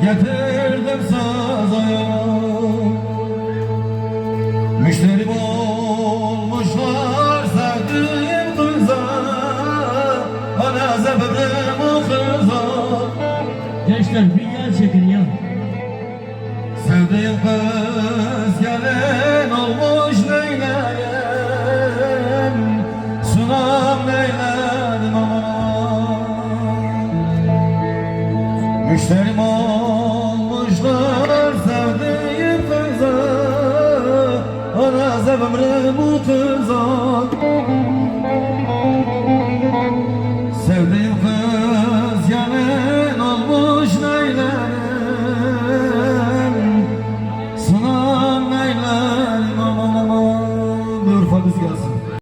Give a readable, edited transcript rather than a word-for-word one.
getirdim sazaya. Müşterim olmuşlar sevdiğim kıza, hala zebebrim o kıza. Gençler bir yer çekin ya. Sevdiğim kız gelin olmuş neyleyim, sunam neyledim aman. Müşterim olmuşlar sevdiğim kıza, ana zebemrim bu kıza. Sevdiğim kız gelin olmuş neylerim, sunam neylerim aman aman. Dur Fadiz gelsin.